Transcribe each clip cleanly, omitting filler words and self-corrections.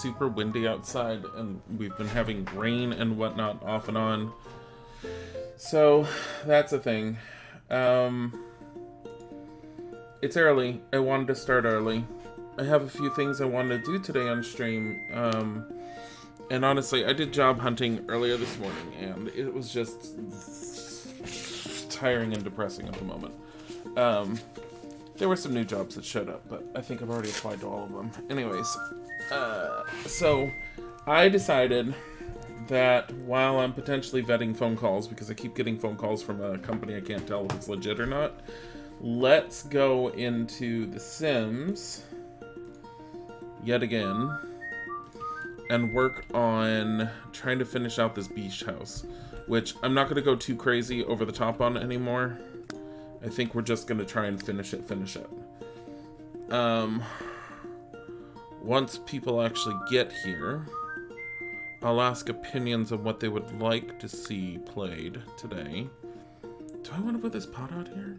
super windy outside, and we've been having rain and whatnot off and on. So, that's a thing. It's early. I wanted to start early. I have a few things I wanted to do today on stream. And honestly, I did job hunting earlier this morning, and it was just tiring and depressing at the moment. There were some new jobs that showed up, but I think I've already applied to all of them. Anyways, so I decided that while I'm potentially vetting phone calls, because I keep getting phone calls from a company I can't tell if it's legit or not, let's go into The Sims yet again and work on trying to finish out this beach house, which I'm not going to go too crazy over the top on anymore. I think we're just going to try and finish it. Once people actually get here, I'll ask opinions on what they would like to see played today. Do I want to put this pot out here?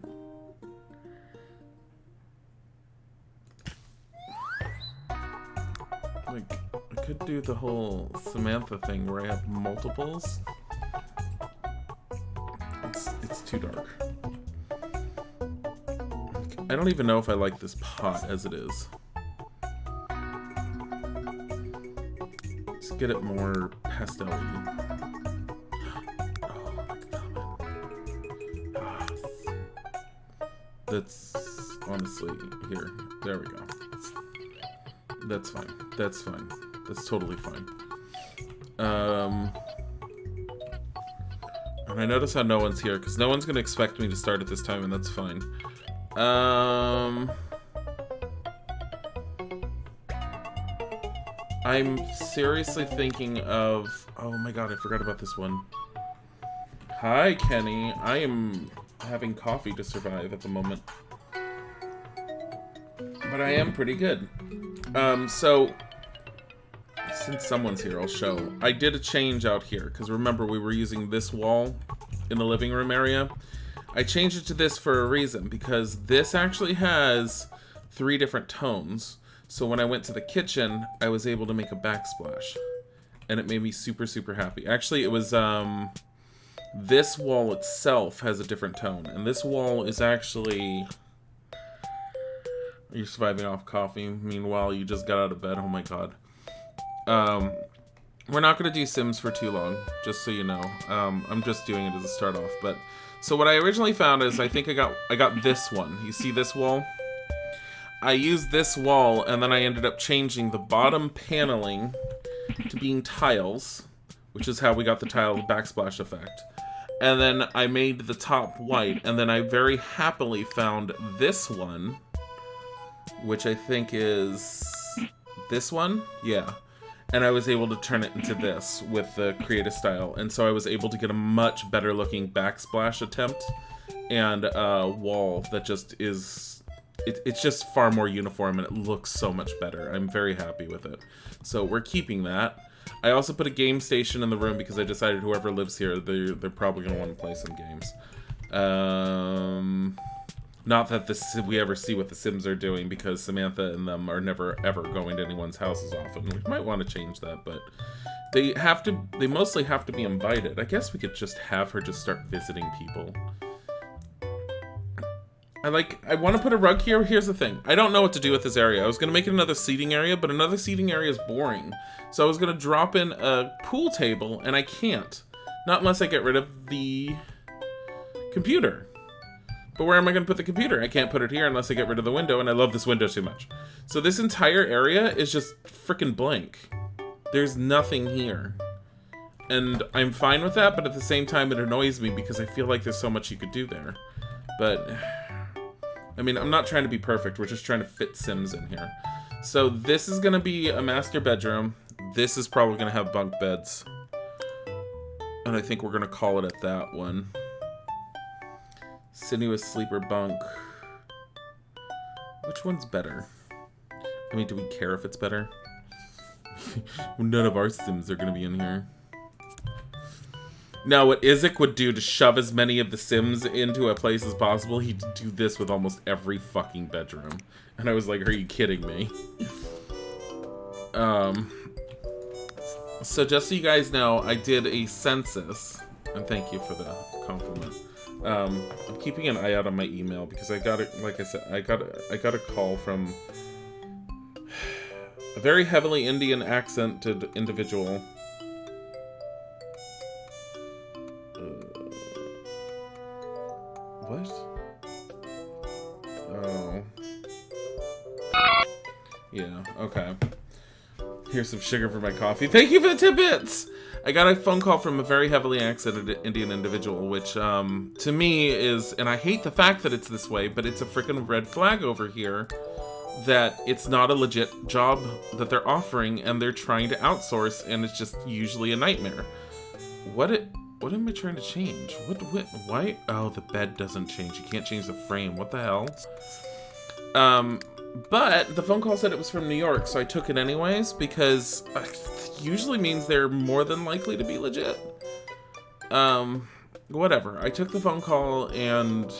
Like, I could do the whole Samantha thing where I have multiples. It's too dark. I don't even know if I like this pot as it is. Let's get it more pastel-y. Oh, look at that. That's honestly, here. There we go. That's fine. That's fine. That's totally fine. And I notice how no one's here, because no one's going to expect me to start at this time, and that's fine. I'm seriously thinking of... Oh my god, I forgot about this one. Hi, Kenny. I am having coffee to survive at the moment. But I am pretty good. So... Since someone's here, I'll show. I did a change out here, because remember, we were using this wall in the living room area. I changed it to this for a reason, because this actually has 3 different tones. So when I went to the kitchen, I was able to make a backsplash. And it made me super, super happy. Actually, it was, this wall itself has a different tone. And this wall is actually... You're surviving off coffee. Meanwhile, you just got out of bed. Oh my god. We're not going to do Sims for too long, just so you know. I'm just doing it as a start off, but... So what I originally found is, I think I got this one. You see this wall? I used this wall, and then I ended up changing the bottom paneling to being tiles, which is how we got the tile backsplash effect. And then I made the top white, and then I very happily found this one, which I think is this one? Yeah. And I was able to turn it into this with the creative style. And so I was able to get a much better looking backsplash attempt and a wall that just is... It's just far more uniform and it looks so much better. I'm very happy with it. So we're keeping that. I also put a game station in the room because I decided whoever lives here, they're probably going to want to play some games. Not that we ever see what the Sims are doing, because Samantha and them are never ever going to anyone's houses often. We might want to change that, but they mostly have to be invited. I guess we could just have her just start visiting people. I want to put a rug here. Here's the thing. I don't know what to do with this area. I was going to make it another seating area, but another seating area is boring. So I was going to drop in a pool table, and I can't. Not unless I get rid of the computer. But where am I going to put the computer? I can't put it here unless I get rid of the window, and I love this window too much. So this entire area is just freaking blank. There's nothing here. And I'm fine with that, but at the same time it annoys me because I feel like there's so much you could do there. But, I mean, I'm not trying to be perfect. We're just trying to fit Sims in here. So this is going to be a master bedroom. This is probably going to have bunk beds. And I think we're going to call it at that one. Sinuous sleeper bunk. Which one's better? I mean, do we care if it's better? None of our Sims are going to be in here. Now, what Isaac would do to shove as many of the Sims into a place as possible, he'd do this with almost every fucking bedroom. And I was like, are you kidding me? So just so you guys know, I did a census, and thank you for the compliment. I'm keeping an eye out on my email because I got it. Like I said, I got a call from a very heavily Indian accented individual. What? Oh. Yeah. Okay. Here's some sugar for my coffee. Thank you for the tidbits! I got a phone call from a very heavily accented Indian individual, which, to me is, and I hate the fact that it's this way, but it's a freaking red flag over here, that it's not a legit job that they're offering, and they're trying to outsource, and it's just usually a nightmare. What am I trying to change? Why? Oh, the bed doesn't change. You can't change the frame. What the hell? But the phone call said it was from New York, so I took it anyways, because usually means they're more than likely to be legit. Whatever. I took the phone call, and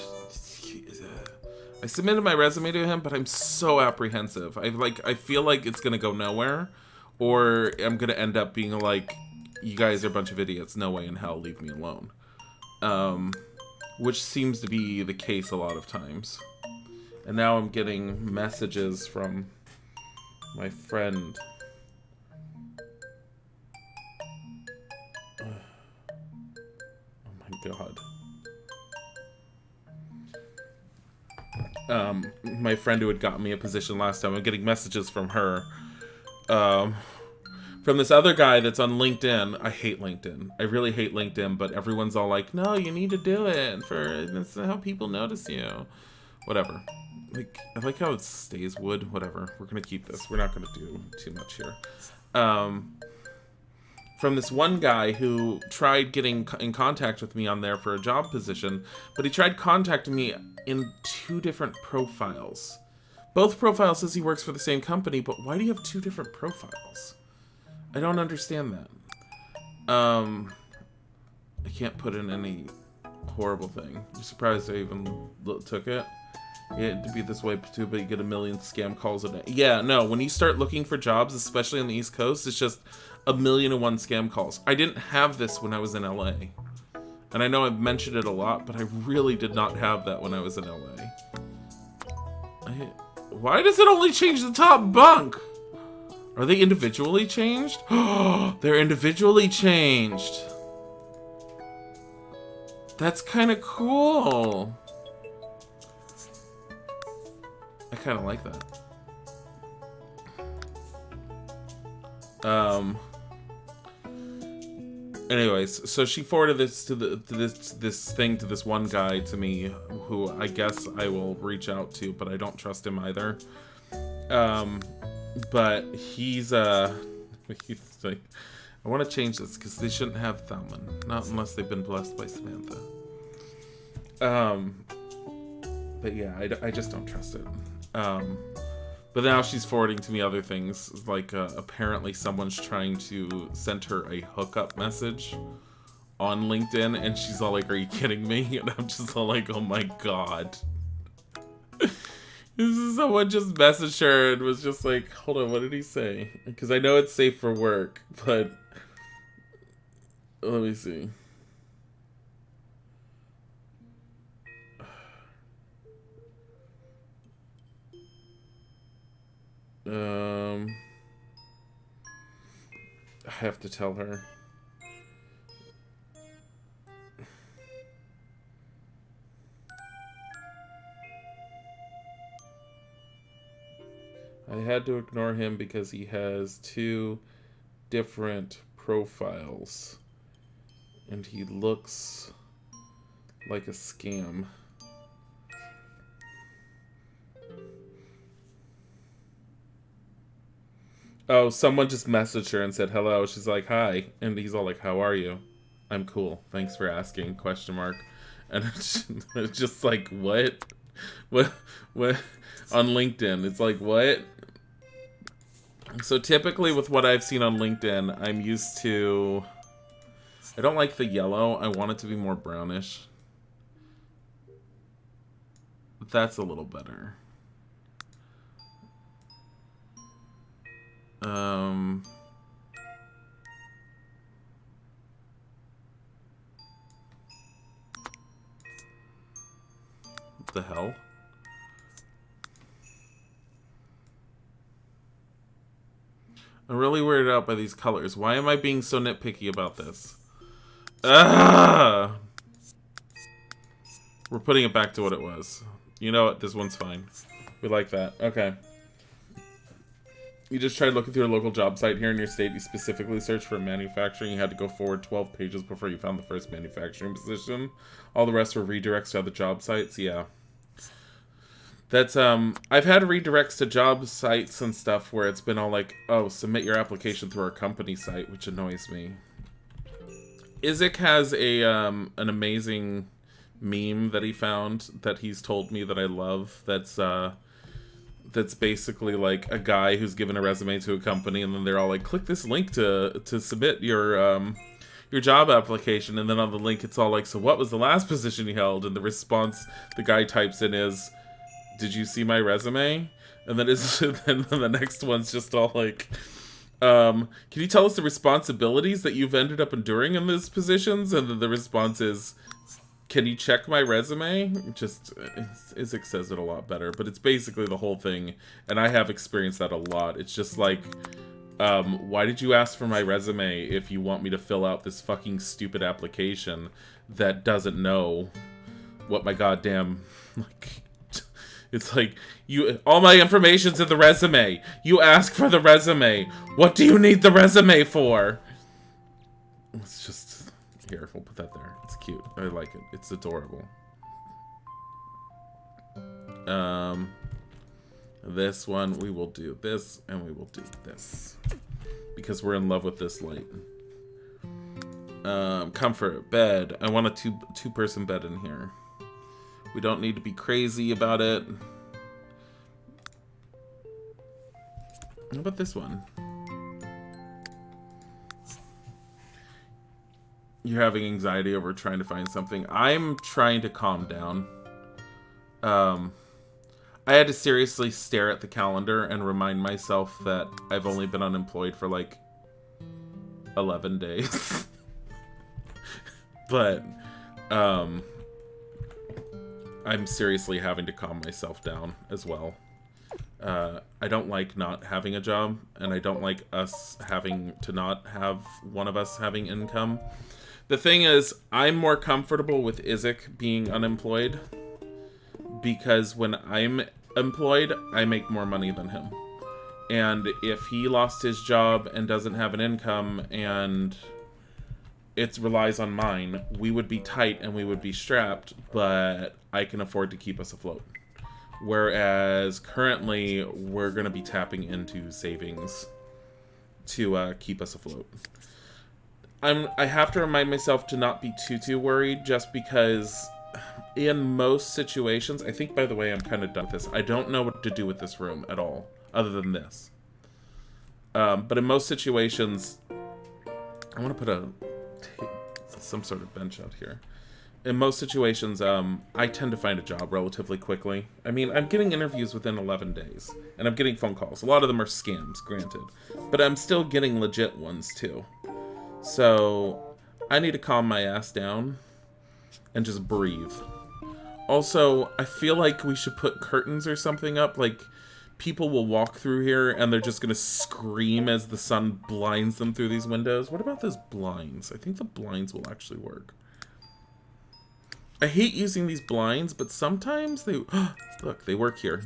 I submitted my resume to him, but I'm so apprehensive. I feel like it's gonna go nowhere, or I'm gonna end up being like, you guys are a bunch of idiots, no way in hell, leave me alone. Which seems to be the case a lot of times. And now I'm getting messages from my friend. Oh my god. My friend who had gotten me a position last time, I'm getting messages from her. From this other guy that's on LinkedIn. I hate LinkedIn. I really hate LinkedIn, but everyone's all like, no, you need to do it. That's how people notice you. Whatever. I like how it stays wood. Whatever. We're gonna keep this. We're not gonna do too much here. From this one guy who tried getting in contact with me on there for a job position, but he tried contacting me in 2 different profiles. Both profiles says he works for the same company, but why do you have 2 different profiles? I don't understand that. I can't put in any horrible thing. I'm surprised I even took it. Yeah, to be this way too, but you get a million scam calls a day. Yeah, no, when you start looking for jobs, especially on the East Coast, it's just 1,000,001 scam calls. I didn't have this when I was in LA. And I know I've mentioned it a lot, but I really did not have that when I was in LA. Why does it only change the top bunk? Are they individually changed? Oh, they're individually changed. That's kind of cool. I kind of like that. Anyways, so she forwarded this to this thing to this one guy to me, who I guess I will reach out to, but I don't trust him either. But he's like, I want to change this because they shouldn't have Thalman, not unless they've been blessed by Samantha. But yeah, I just don't trust it. But now she's forwarding to me other things, like apparently someone's trying to send her a hookup message on LinkedIn, and she's all like, are you kidding me? And I'm just all like, oh my god. Someone just messaged her and was just like, hold on, what did he say? Because I know it's safe for work, but let me see. I have to tell her. I had to ignore him because he has 2 different profiles. And he looks like a scam. Oh, someone just messaged her and said hello. She's like, hi. And he's all like, how are you? I'm cool. Thanks for asking, question mark. And it's just like, what? What? On LinkedIn, it's like, what? So typically with what I've seen on LinkedIn, I'm used to... I don't like the yellow. I want it to be more brownish. That's a little better. The hell? I'm really weirded out by these colors. Why am I being so nitpicky about this? Ah! We're putting it back to what it was. You know what? This one's fine. We like that. Okay. You just tried looking through a local job site here in your state. You specifically searched for manufacturing. You had to go forward 12 pages before you found the first manufacturing position. All the rest were redirects to other job sites. Yeah. That's, I've had redirects to job sites and stuff where it's been all like, oh, submit your application through our company site, which annoys me. Isaac has a, an amazing meme that he found that he's told me that I love. That's basically like a guy who's given a resume to a company and then they're all like, click this link to submit your job application. And then on the link, it's all like, so what was the last position you held? And the response the guy types in is, did you see my resume? And then then the next one's just all like, can you tell us the responsibilities that you've ended up enduring in these positions? And then the response is, can you check my resume? Just, Isaac says it a lot better, but it's basically the whole thing. And I have experienced that a lot. It's just like, why did you ask for my resume if you want me to fill out this fucking stupid application that doesn't know what my goddamn, like... It's like, all my information's in the resume. You ask for the resume. What do you need the resume for? It's just, here, we'll put that there. It's cute. I like it. It's adorable. This one, we will do this, and we will do this. Because we're in love with this light. Comfort, bed. I want a two-person bed in here. We don't need to be crazy about it. How about this one? You're having anxiety over trying to find something. I'm trying to calm down. I had to seriously stare at the calendar and remind myself that I've only been unemployed for like 11 days. But, I'm seriously having to calm myself down as well. I don't like not having a job, and I don't like us having to not have one of us having income. The thing is, I'm more comfortable with Isaac being unemployed because when I'm employed, I make more money than him. And if he lost his job and doesn't have an income and it relies on mine, we would be tight and we would be strapped, but I can afford to keep us afloat. Whereas currently, we're going to be tapping into savings to keep us afloat. I have to remind myself to not be too worried, just because in most situations, I think, by the way, I'm kind of done with this. I don't know what to do with this room at all, other than this. But in most situations, I want to put some sort of bench out here. In most situations, I tend to find a job relatively quickly. I mean, I'm getting interviews within 11 days, and I'm getting phone calls. A lot of them are scams, granted, but I'm still getting legit ones, too. So, I need to calm my ass down and just breathe. Also, I feel like we should put curtains or something up, like, people will walk through here, and they're just gonna scream as the sun blinds them through these windows. What about those blinds? I think the blinds will actually work. I hate using these blinds, but sometimes they... Look, they work here.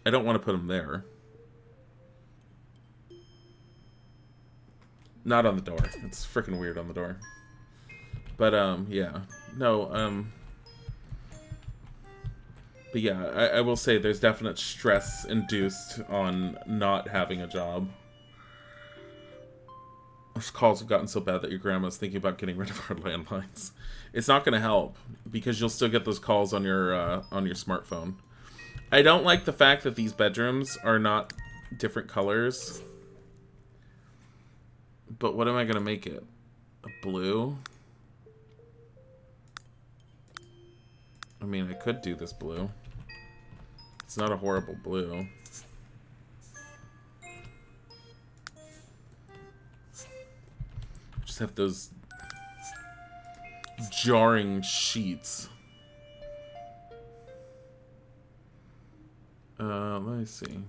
I don't want to put them there. Not on the door. It's freaking weird on the door. But, yeah. No, But yeah, I will say there's definite stress induced on not having a job. Those calls have gotten so bad that your grandma's thinking about getting rid of our landlines. It's not going to help, because you'll still get those calls on your smartphone. I don't like the fact that these bedrooms are not different colors. But what am I going to make it? A blue? I mean, I could do this blue. It's not a horrible blue. Just have those jarring sheets. Let me see.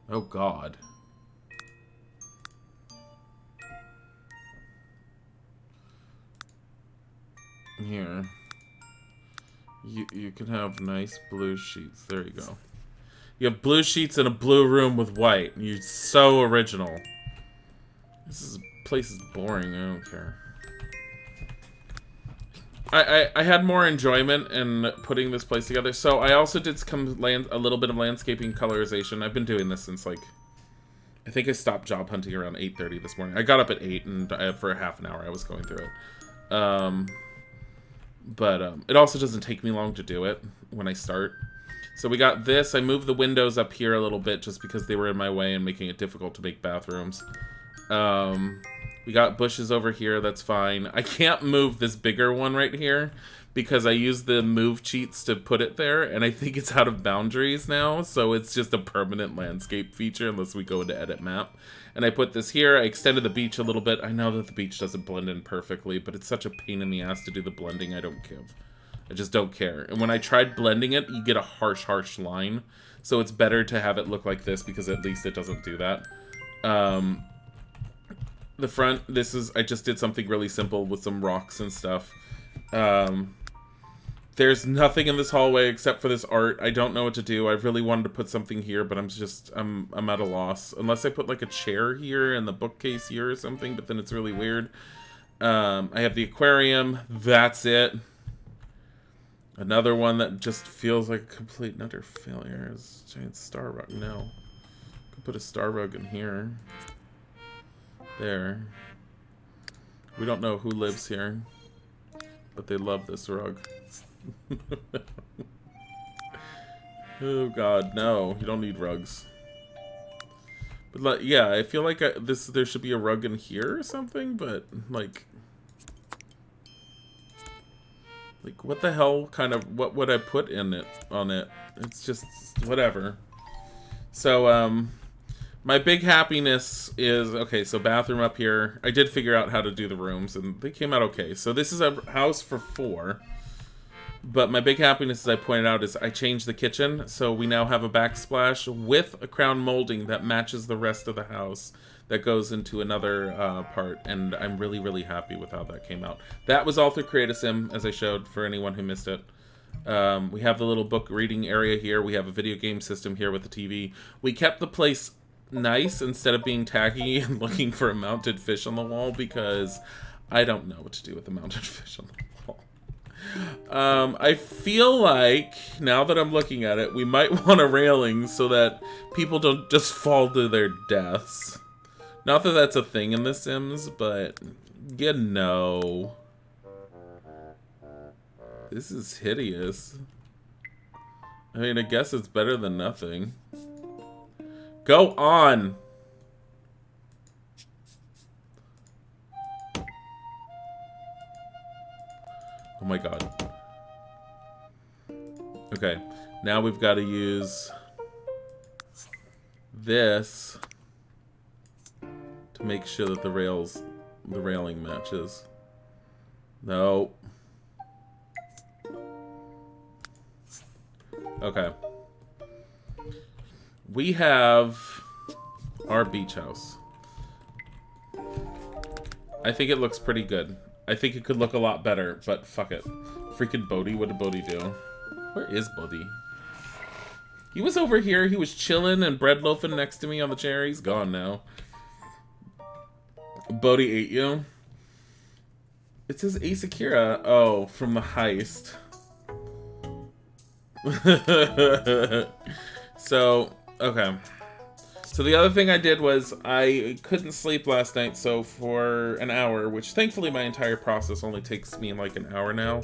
Oh God. Here. You can have nice blue sheets. There you go. You have blue sheets in a blue room with white. You're so original. This place is boring. I don't care. I had more enjoyment in putting this place together. So I also did a little bit of landscaping colorization. I've been doing this since like, I think I stopped job hunting around 8:30 this morning. I got up at 8 and for a half an hour I was going through it. But it also doesn't take me long to do it when I start. So we got this. I moved the windows up here a little bit just because they were in my way and making it difficult to make bathrooms. We got bushes over here. That's fine. I can't move this bigger one right here because I used the move cheats to put it there, and I think it's out of boundaries now, so it's just a permanent landscape feature unless we go into edit map. And I put this here. I extended the beach a little bit. I know that the beach doesn't blend in perfectly, but it's such a pain in the ass to do the blending. I don't give. I just don't care. And when I tried blending it, you get a harsh line. So it's better to have it look like this because at least it doesn't do that. The front, I just did something really simple with some rocks and stuff. There's nothing in this hallway except for this art. I don't know what to do. I really wanted to put something here, but I'm at a loss. Unless I put like a chair here and the bookcase here or something, but then it's really weird. I have the aquarium. That's it. Another one that just feels like a complete and utter failure is giant star rug. No. Could put a star rug in here. There. We don't know who lives here, but they love this rug. Oh God, no! You don't need rugs. But yeah, I feel like there should be a rug in here or something. But like what the hell? Kind of what would I put in it on it? It's just whatever. So my big happiness is, okay, so bathroom up here. I did figure out how to do the rooms, and they came out okay. So this is a house for 4. But my big happiness, as I pointed out, is I changed the kitchen. So we now have a backsplash with a crown molding that matches the rest of the house that goes into another part. And I'm really, really happy with how that came out. That was all through Create-A-Sim, as I showed for anyone who missed it. We have the little book reading area here. We have a video game system here with the TV. We kept the place nice instead of being tacky and looking for a mounted fish on the wall because I don't know what to do with a mounted fish on the wall. I feel like now that I'm looking at it, we might want a railing so that people don't just fall to their deaths. Not that that's a thing in The Sims, but you know, this is hideous. I mean, I guess it's better than nothing. Go on! Oh my God. Okay, now we've got to use this to make sure that the railing matches. No. Okay. We have our beach house. I think it looks pretty good. I think it could look a lot better, but fuck it. Freaking Bodhi, what did Bodhi do? Where is Bodhi? He was over here, he was chilling and bread loafing next to me on the chair. He's gone now. Bodhi ate you? It says Asakura. Oh, from the heist. So, okay. So the other thing I did was I couldn't sleep last night, so for an hour, which thankfully my entire process only takes me like an hour now.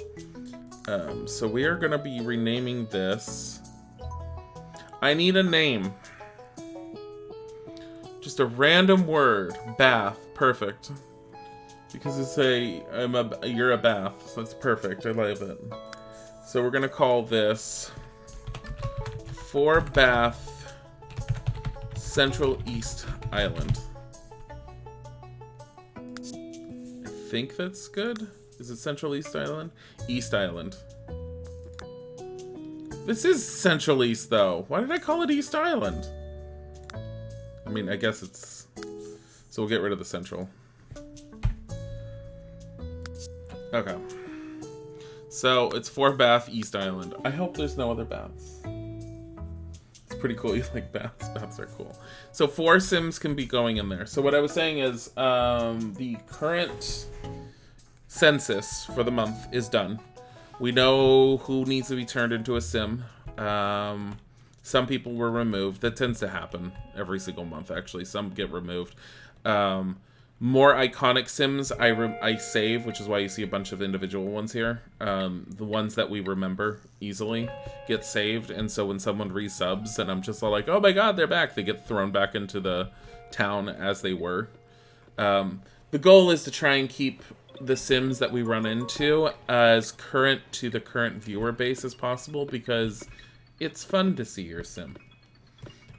So we are going to be renaming this. I need a name. Just a random word. Bath. Perfect. Because it's you're a bath, so that's perfect. I love it. So we're going to call this 4 Bath Central East Island. think that's good. Is it Central East Island? East Island. This is Central East, though. Why did I call it East Island? I mean, I guess it's... So we'll get rid of the Central. Okay. So, it's 4-bath East Island. I hope there's no other baths. It's pretty cool. You like baths. Baths are cool. So, 4 Sims can be going in there. So, what I was saying is, the current census for the month is done. We know who needs to be turned into a Sim. Some people were removed. That tends to happen every single month, actually. Some get removed. More iconic Sims I save, which is why you see a bunch of individual ones here. The ones that we remember easily get saved, and so when someone resubs, and I'm just all like, oh my god, they're back, they get thrown back into the town as they were. The goal is to try and keep the Sims that we run into as current to the current viewer base as possible, because it's fun to see your Sim.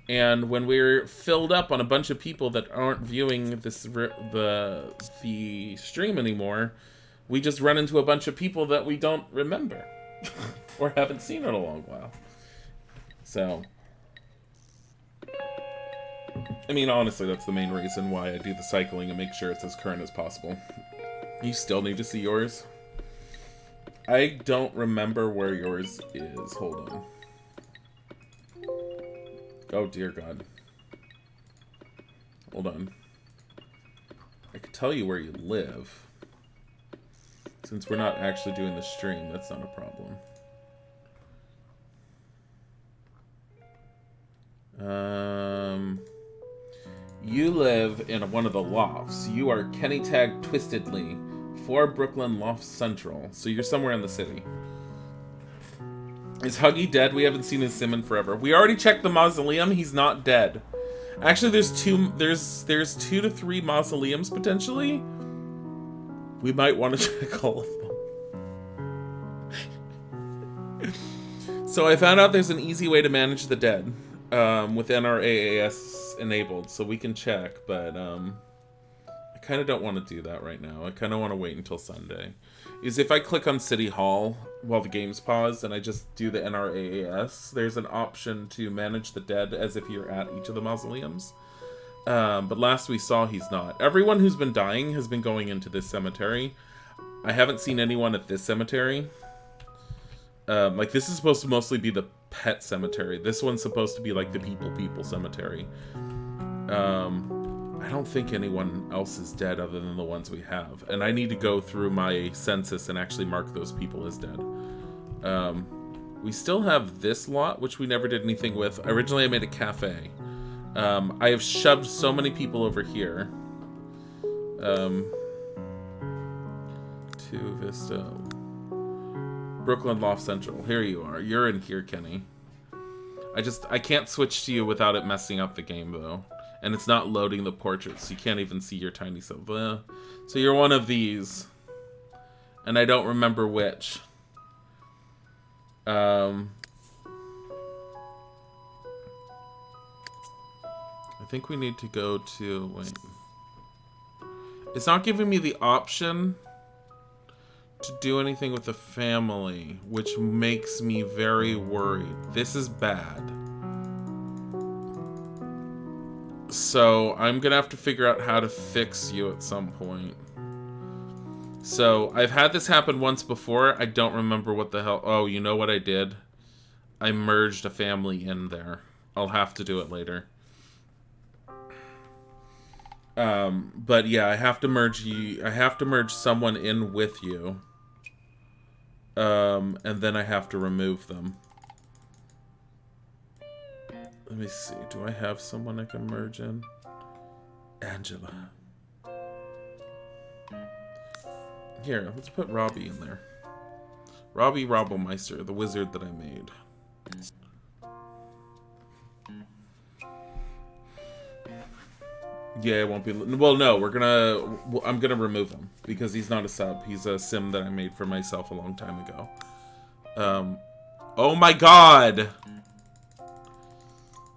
And when we're filled up on a bunch of people that aren't viewing this the stream anymore, we just run into a bunch of people that we don't remember or haven't seen in a long while. So, I mean, honestly, that's the main reason why I do the cycling and make sure it's as current as possible. You still need to see yours? I don't remember where yours is. Hold on. Oh, dear God. Hold on. I could tell you where you live. Since we're not actually doing the stream, that's not a problem. You live in one of the lofts. You are Kenny Tag Twistedly, 4 Brooklyn Loft Central. So you're somewhere in the city. Is Huggy dead? We haven't seen his Sim in forever. We already checked the mausoleum. He's not dead. Actually, there's 2 to 3 mausoleums potentially. We might want to check all of them. So I found out there's an easy way to manage the dead with NRAAS enabled, so we can check. But I kind of don't want to do that right now. I kind of want to wait until Sunday. Is if I click on City Hall while the game's paused and I just do the NRAAS, there's an option to manage the dead as if you're at each of the mausoleums. But last we saw, he's not. Everyone who's been dying has been going into this cemetery. I haven't seen anyone at this cemetery. Like, this is supposed to mostly be the pet cemetery. This one's supposed to be like the people cemetery. I don't think anyone else is dead other than the ones we have. And I need to go through my census and actually mark those people as dead. We still have this lot, which we never did anything with. Originally, I made a cafe. I have shoved so many people over here. To Vista. Brooklyn Loft Central. Here you are. You're in here, Kenny. I can't switch to you without it messing up the game, though. And it's not loading the portraits. You can't even see your tiny self. So you're one of these. And I don't remember which. I think we need to go to... Wait. It's not giving me the option to do anything with the family, which makes me very worried. This is bad. So I'm gonna have to figure out how to fix you at some point. So I've had this happen once before. I don't remember what the hell. Oh, you know what I did? I merged a family in there. I'll have to do it later. But yeah, I have to merge you. I have to merge someone in with you. And then I have to remove them. Let me see. Do I have someone I can merge in? Angela. Here, let's put Robbie in there. Robbie Robomeister, the wizard that I made. Yeah, it won't be... Well, no, I'm gonna remove him. Because he's not a sub. He's a sim that I made for myself a long time ago. Oh my god!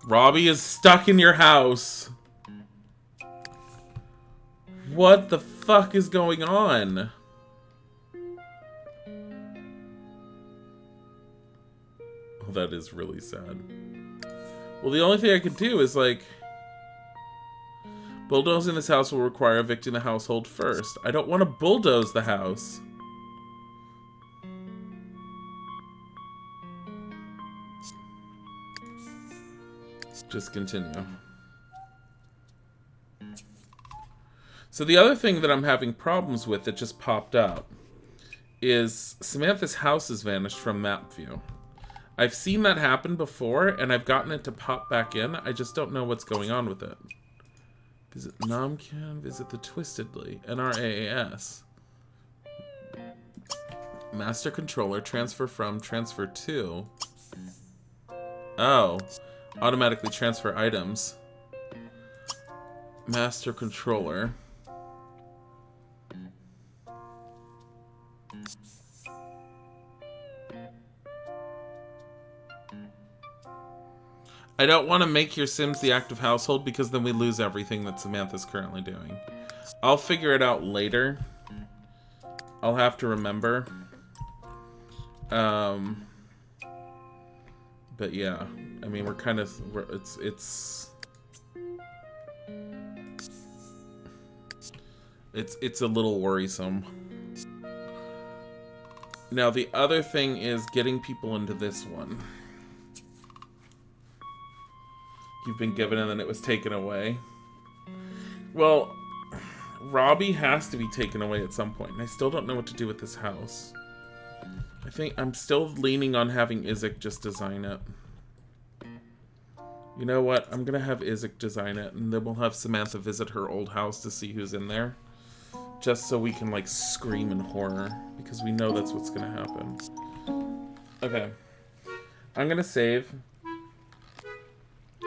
Robbie is stuck in your house. What the fuck is going on? Oh, that is really sad. Well, the only thing I could do is, like... Bulldozing this house will require evicting the household first. I don't want to bulldoze the house. Just continue. So the other thing that I'm having problems with that just popped up is Samantha's house has vanished from map view. I've seen that happen before, and I've gotten it to pop back in. I just don't know what's going on with it. Visit Nomcan, visit the Twistedly, NRAAS. Master controller, transfer from, transfer to. Oh, automatically transfer items. Master controller. I don't want to make your Sims the active household because then we lose everything that Samantha's currently doing. I'll figure it out later. I'll have to remember. But yeah, I mean, it's a little worrisome. Now the other thing is getting people into this one. You've been given and then it was taken away. Well, Robbie has to be taken away at some point, and I still don't know what to do with this house. I think I'm still leaning on having Isaac just design it. You know what? I'm gonna have Isaac design it, and then we'll have Samantha visit her old house to see who's in there. Just so we can, like, scream in horror, because we know that's what's gonna happen. Okay. I'm gonna save.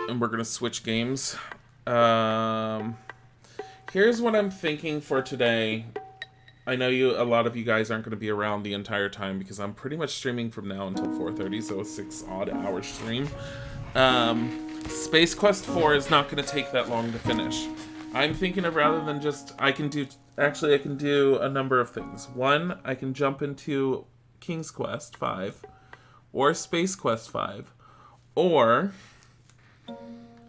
And we're gonna switch games. Here's what I'm thinking for today. I know a lot of you guys aren't gonna be around the entire time because I'm pretty much streaming from now until 4:30, so a 6-odd-hour stream. Space Quest 4 is not gonna take that long to finish. I'm thinking of rather than just I can do a number of things. One, I can jump into King's Quest 5 or Space Quest 5, or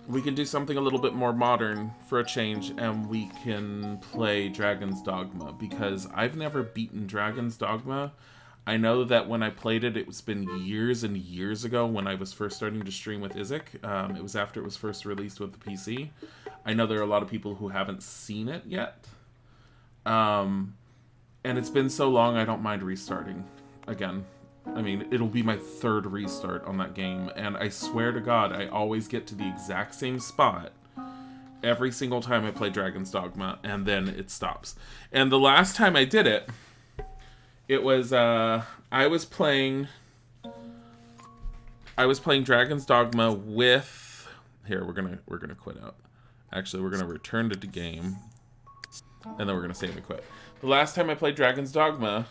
we can do something a little bit more modern for a change, and we can play Dragon's Dogma, because I've never beaten Dragon's Dogma. I know that when I played it, it's been years and years ago when I was first starting to stream with Isaac. It was after it was first released with the PC. I know there are a lot of people who haven't seen it yet. And it's been so long, I don't mind restarting again. I mean, it'll be my 3rd restart on that game, and I swear to God, I always get to the exact same spot every single time I play Dragon's Dogma, and then it stops. And the last time I did it, it was, I was playing Dragon's Dogma with... Here, we're gonna quit out. Actually, we're gonna return to the game, and then we're gonna save and quit. The last time I played Dragon's Dogma,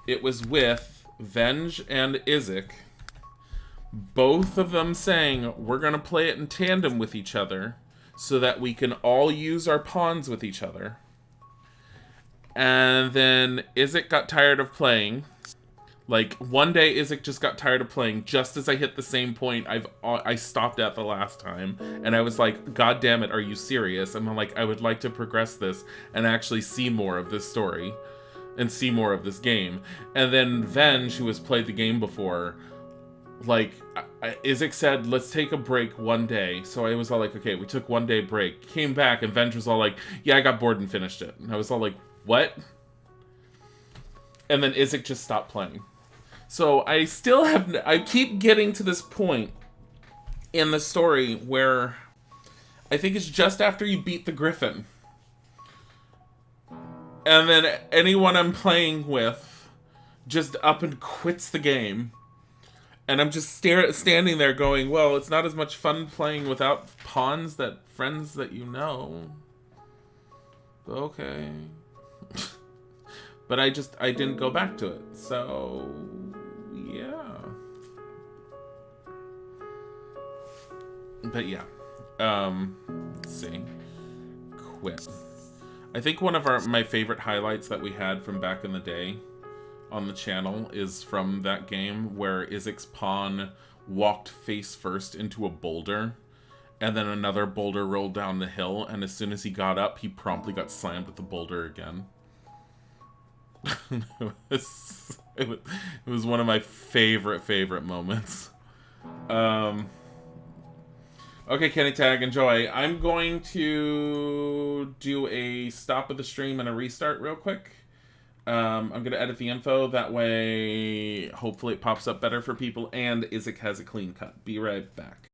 it was with Venge and Isaac, both of them saying, we're going to play it in tandem with each other so that we can all use our pawns with each other. And then Isaac got tired of playing. Like, one day Isaac just got tired of playing just as I hit the same point I stopped at the last time. And I was like, God damn it, are you serious? And I'm like, I would like to progress this and actually see more of this story. And see more of this game. And then Venge, who has played the game before, like, Isaac said, let's take a break one day. So I was all like, okay, we took 1 day break. Came back, and Venge was all like, yeah, I got bored and finished it. And I was all like, what? And then Isaac just stopped playing. So I still have... I keep getting to this point in the story where I think it's just after you beat the Griffin. And then anyone I'm playing with just up and quits the game. And I'm just standing there going, well, it's not as much fun playing without pawns that friends that you know. Okay. But I didn't go back to it. So, yeah. But yeah. Let's see. Quit. I think one of my favorite highlights that we had from back in the day on the channel is from that game where Isaac's pawn walked face first into a boulder, and then another boulder rolled down the hill, and as soon as he got up, he promptly got slammed with the boulder again. it was one of my favorite moments. Okay, Kenny Tag, enjoy. I'm going to do a stop of the stream and a restart real quick. I'm going to edit the info. That way, hopefully it pops up better for people, and Isaac has a clean cut. Be right back.